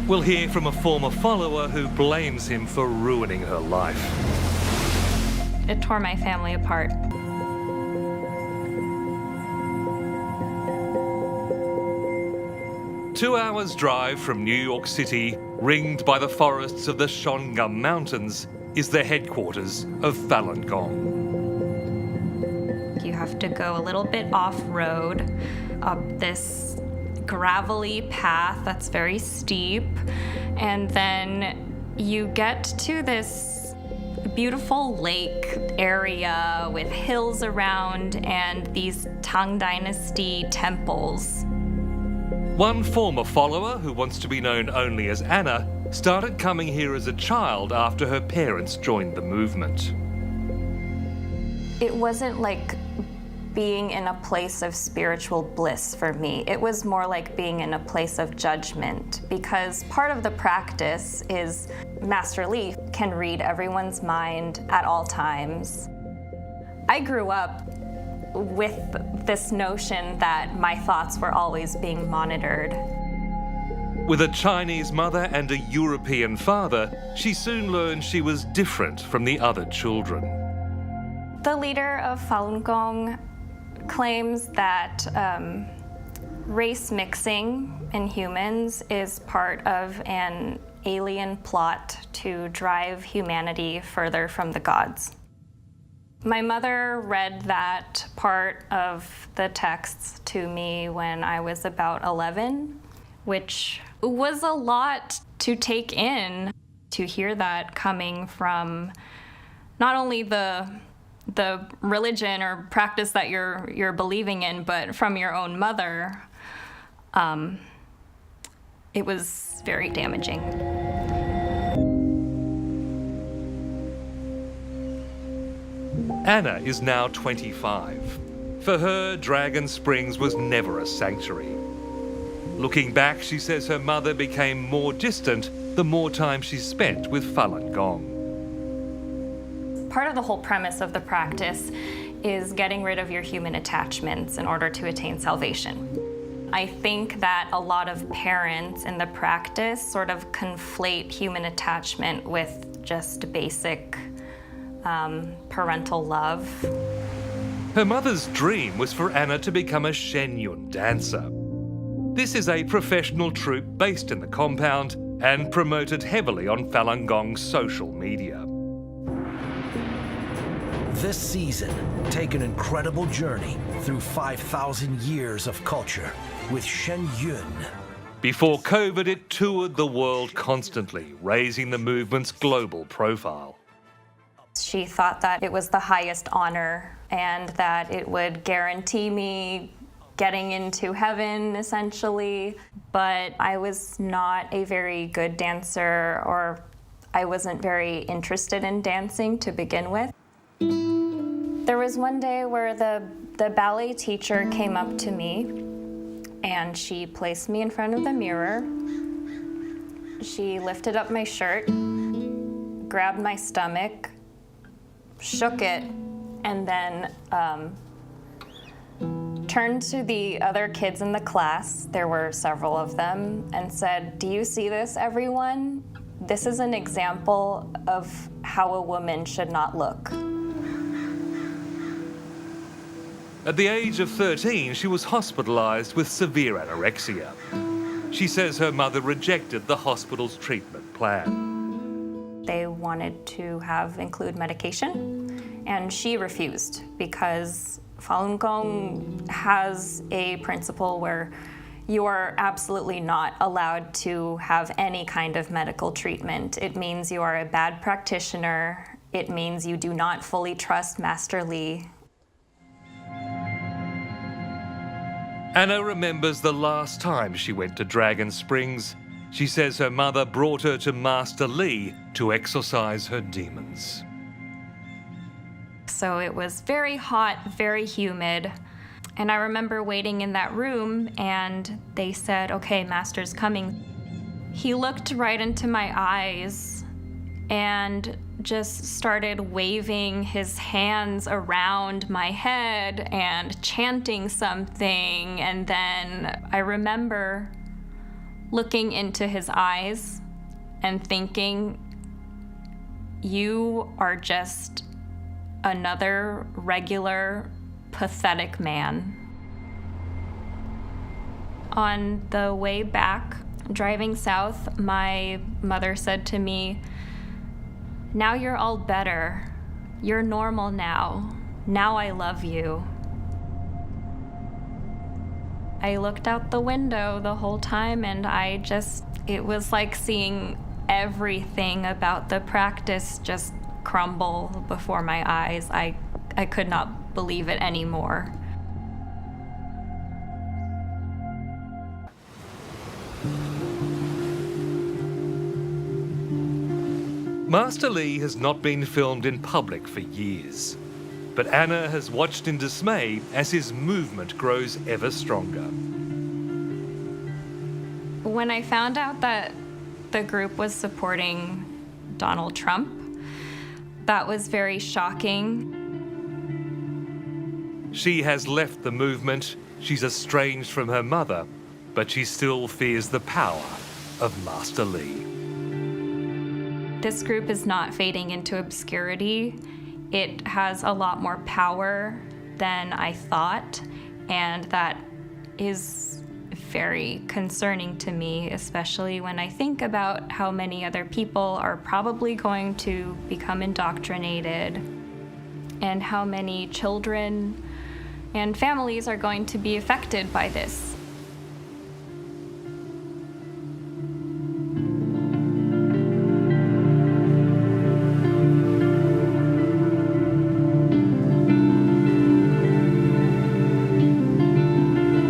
We'll hear from a former follower who blames him for ruining her life. It tore my family apart. Two hours' drive from New York City, ringed by the forests of the Falungong Mountains, is the headquarters of Falun Gong. You have to go a little bit off-road up this gravelly path that's very steep, and then you get to this beautiful lake area with hills around and these Tang Dynasty temples. One former follower, who wants to be known only as Anna, started coming here as a child after her parents joined the movement. It wasn't like being in a place of spiritual bliss for me. It was more like being in a place of judgment, because part of the practice is Master Li can read everyone's mind at all times. I grew up with this notion that my thoughts were always being monitored. With a Chinese mother and a European father, she soon learned she was different from the other children. The leader of Falun Gong claims that race mixing in humans is part of an alien plot to drive humanity further from the gods. My mother read that part of the texts to me when I was about 11, which was a lot to take in, to hear that coming from not only the religion or practice that you're believing in, but from your own mother. It was very damaging. Anna is now 25. For her, Dragon Springs was never a sanctuary. Looking back, she says her mother became more distant the more time she spent with Falun Gong. Part of the whole premise of the practice is getting rid of your human attachments in order to attain salvation. I think that a lot of parents in the practice sort of conflate human attachment with just basic parental love. Her mother's dream was for Anna to become a Shenyun dancer. This is a professional troupe based in the compound and promoted heavily on Falun Gong's social media. This season, take an incredible journey through 5,000 years of culture with Shenyun. Before COVID, it toured the world constantly, raising the movement's global profile. She thought that it was the highest honor and that it would guarantee me getting into heaven, essentially. But I was not a very good dancer, or I wasn't very interested in dancing to begin with. There was one day where the ballet teacher came up to me and she placed me in front of the mirror. She lifted up my shirt, grabbed my stomach, shook it, and then turned to the other kids in the class, there were several of them, and said, "Do you see this, everyone? This is an example of how a woman should not look." At the age of 13, she was hospitalized with severe anorexia. She says her mother rejected the hospital's treatment plan. They wanted to include medication, and she refused because Falun Gong has a principle where you are absolutely not allowed to have any kind of medical treatment. It means you are a bad practitioner. It means you do not fully trust Master Li. Anna remembers the last time she went to Dragon Springs. She says her mother brought her to Master Li to exorcise her demons. So it was very hot, very humid. And I remember waiting in that room and they said, "Okay, Master's coming." He looked right into my eyes and just started waving his hands around my head and chanting something. And then I remember looking into his eyes and thinking, you are just another regular, pathetic man. On the way back, driving south, my mother said to me, "Now you're all better. You're normal now. Now I love you." I looked out the window the whole time and it was like seeing everything about the practice just crumble before my eyes. I could not believe it anymore. Master Lee has not been filmed in public for years, but Anna has watched in dismay as his movement grows ever stronger. When I found out that the group was supporting Donald Trump, that was very shocking. She has left the movement, she's estranged from her mother, but she still fears the power of Master Lee. This group is not fading into obscurity. It has a lot more power than I thought, and that is very concerning to me, especially when I think about how many other people are probably going to become indoctrinated and how many children and families are going to be affected by this.